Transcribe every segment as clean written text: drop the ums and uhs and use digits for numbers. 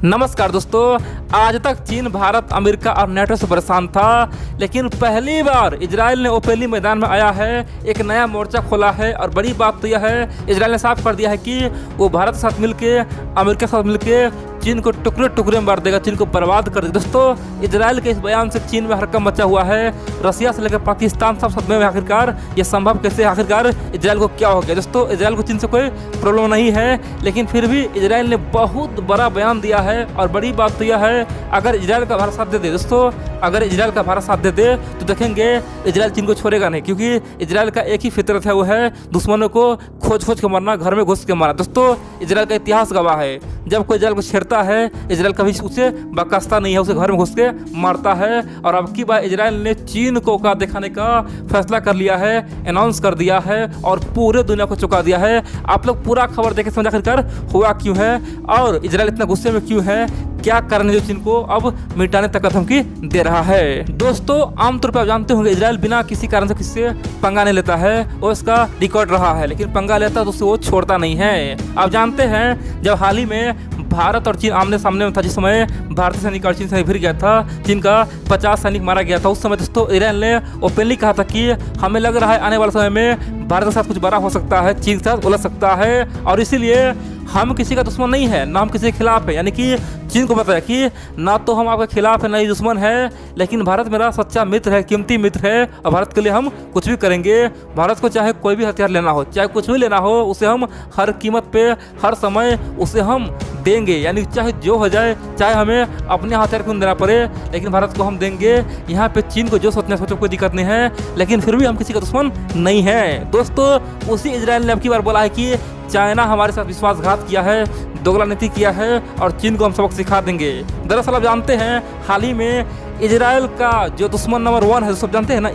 नमस्कार दोस्तों। आज तक चीन, भारत, अमेरिका और नेटो से परेशान था, लेकिन पहली बार इजराइल ने ओपनली मैदान में आया है, एक नया मोर्चा खोला है। और बड़ी बात तो यह है, इजराइल ने साफ कर दिया है कि वो भारत के साथ मिलके, अमेरिका के साथ मिलके चीन को टुकड़े टुकड़े में मार देगा, चीन को बर्बाद कर देगा। दोस्तों, इजराइल के इस बयान से चीन में हड़कंप मचा हुआ है। रसिया से लेकर पाकिस्तान सब सदमे में आखिरकार ये संभव कैसे, आखिरकार इजराइल को क्या हो गया। दोस्तों, इजराइल को चीन से कोई प्रॉब्लम नहीं है, लेकिन फिर भी इजराइल ने बहुत बड़ा बयान दिया है। और बड़ी बात तो यह है, अगर इजराइल का भारत साथ दे दे, दोस्तों अगर इजराइल का भारत साथ दे दे तो देखेंगे इजराइल चीन को छोड़ेगा नहीं, क्योंकि इजराइल का एक ही फितरत है, वो है दुश्मनों को खोज खोज के मारना, घर में घुस के मारना। दोस्तों, इजराइल का इतिहास गवाह है, जब कोई इजराइल को छेड़ता है, इजराइल कभी उसे बकसता नहीं है, उसे घर में घुस के मारता है। और अब की बार इजराइल ने चीन को औकात दिखाने का फैसला कर लिया है, अनाउंस कर दिया है और पूरे दुनिया को चौंका दिया है। आप लोग पूरा खबर देखे समझ आखिरकार हुआ क्यों है और इजराइल इतना गुस्से में क्यों है, क्या कारण है जो चीन को अब मिटाने तक धमकी दे रहा है। दोस्तों, आमतौर पर आप जानते होंगे इजराइल बिना किसी कारण से किससे पंगा नहीं लेता है, वो इसका रिकॉर्ड रहा है, लेकिन पंगा लेता तो उसे वो छोड़ता नहीं है। आप जानते हैं, जब हाल ही में भारत और चीन आमने सामने में था, जिस समय भारतीय सैनिक और चीन सैनिक भिड़ गया था, चीन का 50 सैनिक मारा गया था, उस समय दोस्तों इजराइल ने ओपनली कहा था कि हमें लग रहा है आने वाले समय में भारत के साथ कुछ बड़ा हो सकता है, चीन के साथ उलझ सकता है, और इसीलिए हम किसी का दुश्मन नहीं है, ना हम किसी के खिलाफ है। यानी कि चीन को पता है कि ना तो हम आपके खिलाफ है, ना ही दुश्मन है, लेकिन भारत मेरा सच्चा मित्र है, कीमती मित्र है, और भारत के लिए हम कुछ भी करेंगे। भारत को चाहे कोई भी हथियार लेना हो, चाहे कुछ भी लेना हो, उसे हम हर कीमत पे, हर समय उसे हम देंगे। यानी चाहे जो हो जाए, चाहे हमें अपने हथियार क्यों देना पड़े, लेकिन भारत को हम देंगे। यहाँ पे चीन को जो सोचो कोई दिक्कत नहीं है, लेकिन फिर भी हम किसी का दुश्मन नहीं है। दोस्तों, उसी इजराइल ने अब की बार बोला है कि चाइना हमारे साथ विश्वासघात किया है, दोगला नीति किया है और चीन को हम सबक सिखा देंगे। दरअसल आप जानते हैं, हाल ही में इजराइल का जो दुश्मन नंबर 1 है, सब जानते हैं ना,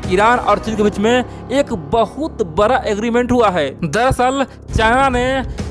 ईरान और चीन के बीच में एक बहुत बड़ा एग्रीमेंट हुआ है। दरअसल चाइना ने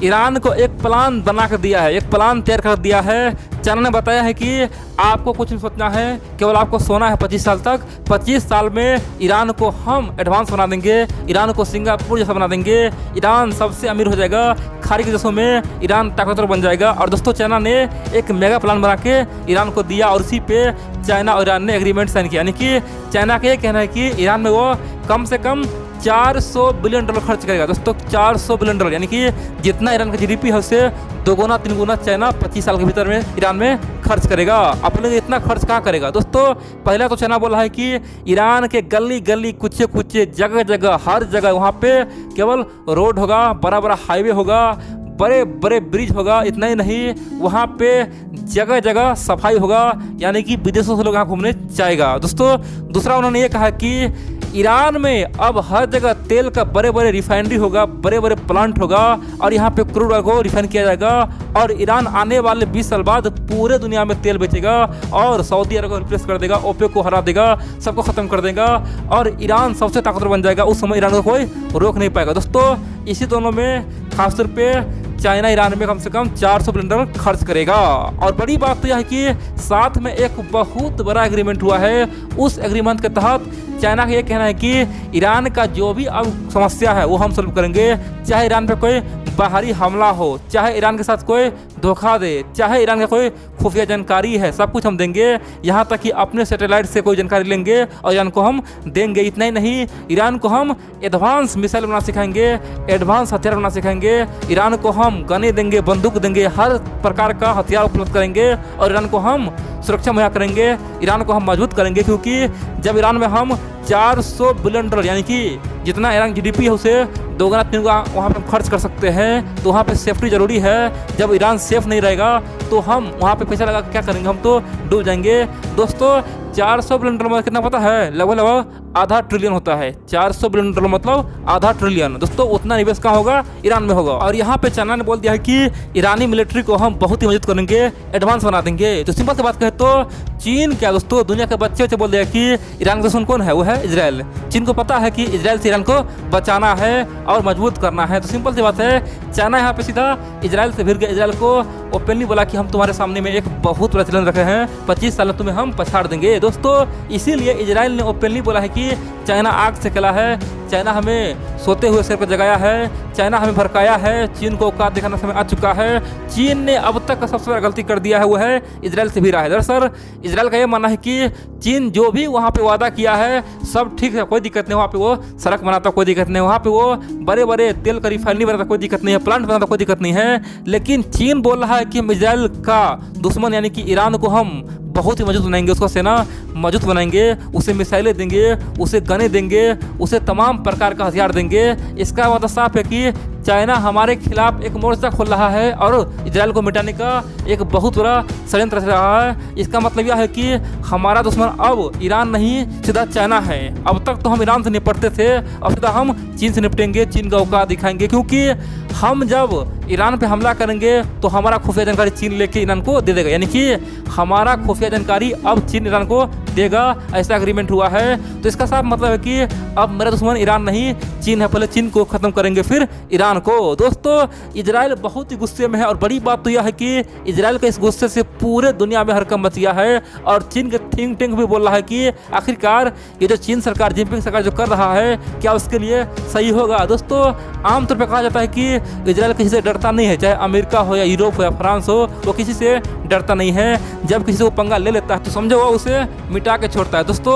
ईरान को एक प्लान बना कर दिया है, एक प्लान तैयार कर दिया है। चाइना ने बताया है कि आपको कुछ नहीं सोचना है, केवल आपको सोना है 25 साल तक। 25 साल में ईरान को हम एडवांस बना देंगे, ईरान को सिंगापुर जैसा बना देंगे, ईरान सबसे अमीर हो जाएगा, खाड़ी के देशों में ईरान ताकतवर बन जाएगा। और दोस्तों, चाइना ने एक मेगा प्लान बना के ईरान को दिया और इसी पे चाइना और ईरान ने एग्रीमेंट साइन किया। यानी कि चाइना का ये कहना है कि ईरान में वो कम से कम $400 बिलियन खर्च करेगा। दोस्तों, $400 बिलियन, यानी कि जितना ईरान का जीडीपी है उससे 2 गुना 3 गुना चाइना 25 साल के भीतर में ईरान में खर्च करेगा। अपने इतना खर्च कहाँ करेगा। दोस्तों, पहला तो चाइना बोला है कि ईरान के गली गली, कुचे कुचे, जगह जगह, हर जगह वहाँ पे केवल रोड होगा, बड़ा बड़ा हाईवे होगा, बड़े बड़े ब्रिज होगा। इतना ही नहीं, वहाँ पे जगह जगह सफाई होगा, यानी कि विदेशों से लोग यहाँ घूमने जाएगा। दोस्तों, दूसरा उन्होंने ये कहा कि ईरान में अब हर जगह तेल का बड़े बड़े रिफाइनरी होगा, बड़े बड़े प्लांट होगा, और यहाँ पे क्रूड ऑयल को रिफाइन किया जाएगा। और ईरान आने वाले 20 साल बाद पूरे दुनिया में तेल बेचेगा और सऊदी अरब को रिप्लेस कर देगा, ओपेक को हरा देगा, सबको ख़त्म कर देगा और ईरान सबसे ताकतवर बन जाएगा। उस समय ईरान को कोई रोक नहीं पाएगा। दोस्तों, इसी दोनों में खासतौर पे चाइना ईरान में कम से कम $400 बिलियन खर्च करेगा। और बड़ी बात तो यह है कि साथ में एक बहुत बड़ा एग्रीमेंट हुआ है। उस एग्रीमेंट के तहत चाइना का ये कहना है कि ईरान का जो भी अब समस्या है वो हम सॉल्व करेंगे, चाहे ईरान पे कोई बाहरी हमला हो, चाहे ईरान के साथ कोई धोखा दे, चाहे ईरान का कोई खुफिया जानकारी है, सब कुछ हम देंगे। यहाँ तक कि अपने सैटेलाइट से कोई जानकारी लेंगे और ईरान को हम देंगे। इतना ही नहीं, ईरान को हम एडवांस मिसाइल बनाना सिखाएंगे, एडवांस हथियार बनाना सिखाएंगे, ईरान को हम गने देंगे, बंदूक देंगे, हर प्रकार का हथियार उपलब्ध करेंगे और ईरान को हम सुरक्षा मुहैया करेंगे, ईरान को हम मजबूत करेंगे। क्योंकि जब ईरान में हम $400 बिलियन, यानी कि जितना ईरान जीडीपी है उसे 2 गुना 3 गुना वहाँ पर खर्च कर सकते हैं, तो वहाँ पे सेफ्टी ज़रूरी है। जब ईरान सेफ नहीं रहेगा तो हम वहाँ पे पैसा लगा क्या करेंगे, हम तो डूब जाएंगे। दोस्तों, $400 बिलियन मतलब कितना पता है? लगभग आधा ट्रिलियन होता है। $400 बिलियन मतलब आधा ट्रिलियन। दोस्तों, उतना निवेश कहाँ होगा? ईरान में होगा। और यहाँ पे चाइना ने बोल दिया है कि ईरानी मिलिट्री को हम बहुत ही मजबूत करेंगे, एडवांस बना देंगे। तो सिंपल सी बात कहे तो चीन क्या दोस्तों, दुनिया के बच्चे बोल दिया कि ईरान का दुश्मन कौन है? वो है इजराइल। चीन को पता है कि इजराइल से ईरान को बचाना है और मजबूत करना है। तो सिंपल सी बात है, चाइना यहाँ पे सीधा इजराइल से भिड़ गया, इजराइल को ओपनली बोला कि हम तुम्हारे सामने में एक बहुत बड़ा चैलेंज रखे हैं, 25 साल में तुम्हें हम पछाड़ देंगे। दोस्तों इसीलिए इजराइल ने ओपनली बोला है कि चाइना आग से खिला है, चाइना हमें सोते हुए सिर पर जगाया है, चाइना हमें भड़काया है, चीन को औकात दिखाना समय आ चुका है। चीन ने अब तक का सबसे बड़ा गलती कर दिया है वो है इजराइल से भी रहा है। दरअसल इजराइल का ये मानना है कि चीन जो भी वहाँ पे वादा किया है सब ठीक है, कोई दिक्कत नहीं, वहाँ पे वो सड़क बनाता कोई दिक्कत नहीं, वहाँ पे वो बड़े बड़े तेल का रिफाइनरी बनाता कोई दिक्कत नहीं है, प्लांट बनाता कोई दिक्कत नहीं है। लेकिन चीन बोल रहा है कि हम इजराइल का दुश्मन यानी कि ईरान को हम बहुत ही मजबूत बनाएंगे, उसका सेना मजबूत बनाएंगे, उसे मिसाइलें देंगे, उसे गने देंगे, उसे तमाम प्रकार का हथियार देंगे। इसका मतलब साफ है कि चाइना हमारे खिलाफ एक मोर्चा खोल रहा है और इजराइल को मिटाने का एक बहुत बड़ा षड्यंत्र रच रहा है। इसका मतलब यह है कि हमारा दुश्मन अब ईरान नहीं सीधा चाइना है। अब तक तो हम ईरान से निपटते थे, अब सीधा हम चीन से निपटेंगे, चीन का औकात दिखाएंगे, क्योंकि हम जब ईरान पे हमला करेंगे तो हमारा खुफिया जानकारी चीन लेके ईरान को दे देगा, यानी कि हमारा खुफिया जानकारी अब चीन ईरान को देगा, ऐसा एग्रीमेंट हुआ है। तो इसका साफ मतलब है कि अब मेरा दुश्मन ईरान नहीं चीन है, पहले चीन को खत्म करेंगे फिर ईरान को। दोस्तों इजराइल बहुत ही गुस्से में है और बड़ी बात तो यह है कि इजराइल के इस गुस्से से पूरे दुनिया में हड़कंप मच गया है और चीन के थिंक टैंक भी बोल रहा है कि आखिरकार ये जो चीन सरकार, जिनपिंग सरकार जो कर रहा है क्या उसके लिए सही होगा। दोस्तों आमतौर पर कहा जाता है कि इजराइल किसी से डरता नहीं है, चाहे अमेरिका हो या यूरोप हो या फ्रांस हो, वो किसी से डरता नहीं है। जब किसी को पंगा ले लेता है तो समझो वो उसे मिटा के छोड़ता है। दोस्तों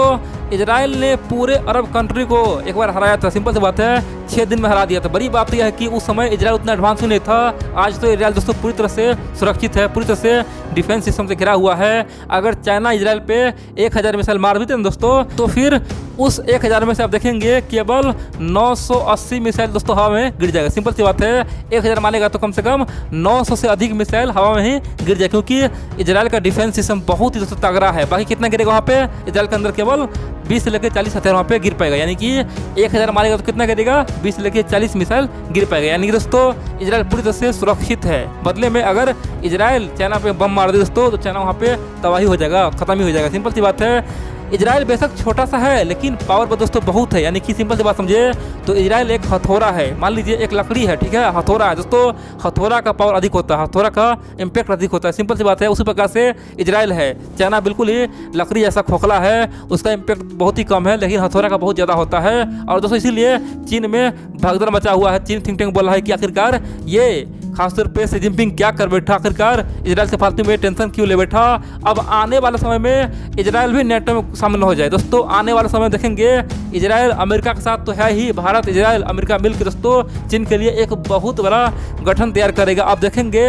इजराइल ने पूरे अरब कंट्री को एक बार हराया था, सिंपल सी बात है, 6 दिन में हरा दिया था। बड़ी बात यह है कि उस समय इजराइल उतना एडवांस नहीं था। आज तो इजराइल दोस्तों पूरी तरह से सुरक्षित है, पूरी तरह से डिफेंस सिस्टम से घिरा हुआ है। अगर चाइना इजराइल पे 1000 मिसाइल मार भी थे दोस्तों, तो फिर उस 1000 में से आप देखेंगे केवल 980 मिसाइल दोस्तों हवा में गिर जाएगा। सिंपल सी बात है, 1000 मारेगा तो कम से कम 900 से अधिक मिसाइल हवा में ही गिर जाए, क्योंकि इजराइल का डिफेंस सिस्टम बहुत ही दोस्तों तगड़ा है। बाकी कितना गिरेगा वहाँ पे, इजराइल के अंदर केवल 20 से लेकर 40 हथियार वहाँ पे गिर पाएगा, यानी कि 1000 मारेगा तो कितना गिरेगा, 20 से लेकर 40 मिसाइल गिर पाएगा। यानी कि दोस्तों इजराइल पूरी तरह से सुरक्षित है। बदले में अगर इजराइल चाइना पे बम मार दे दोस्तों तो चाइना वहाँ पे तबाही हो जाएगा, खत्म ही हो जाएगा। सिंपल सी बात है, इजराइल बेशक छोटा सा है लेकिन पावर पर दोस्तों बहुत है। यानी कि सिंपल सी बात समझे तो इजराइल एक हथौड़ा है, मान लीजिए एक लकड़ी है, ठीक है, हथौड़ा है दोस्तों, हथौड़ा का पावर अधिक होता है, हथौड़ा का इम्पैक्ट अधिक होता है। सिंपल सी बात है, उसी प्रकार से इजराइल है। चाइना बिल्कुल ही लकड़ी जैसा खोखला है, उसका इम्पैक्ट बहुत ही कम है, लेकिन हथौड़ा का बहुत ज़्यादा होता है। और दोस्तों इसीलिए चीन में भगदड़ मचा हुआ है। चीन थिंक टैंक बोल रहा है कि आखिरकार ये खासतौर पे शी जिनपिंग क्या कर बैठा, आखिरकार इजराइल से फालतू में टेंशन क्यों ले बैठा। अब आने वाले समय में इजराइल भी नेटो में शामिल हो जाए। दोस्तों आने वाले समय में देखेंगे इजराइल अमेरिका के साथ तो है ही, भारत इजराइल अमेरिका मिलकर दोस्तों चीन के लिए एक बहुत बड़ा गठन तैयार करेगा। आप देखेंगे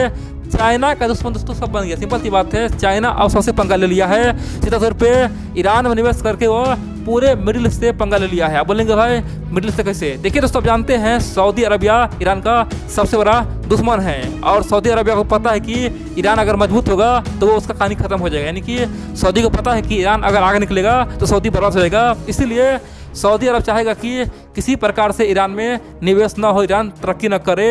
चाइना का दुश्मन दोस्तों सब बन गया। सिंपल सी बात है, चाइना अब सबसे पंगा ले लिया है। सीधा तौर पे ईरान में निवेश करके वो पूरे मिडिल ईस्ट से पंगा ले लिया है। आप बोलेंगे भाई मिडिल ईस्ट से कैसे? देखिए दोस्तों, आप जानते हैं सऊदी अरबिया ईरान का सबसे बड़ा दुश्मन है और सऊदी अरबिया को पता है कि ईरान अगर मजबूत होगा तो वो उसका कहानी खत्म हो जाएगा। यानी कि सऊदी को पता है कि ईरान अगर आगे निकलेगा तो सऊदी बर्बाद हो जाएगा। इसीलिए सऊदी अरब चाहेगा कि किसी प्रकार से ईरान में निवेश ना हो, ईरान तरक्की न करे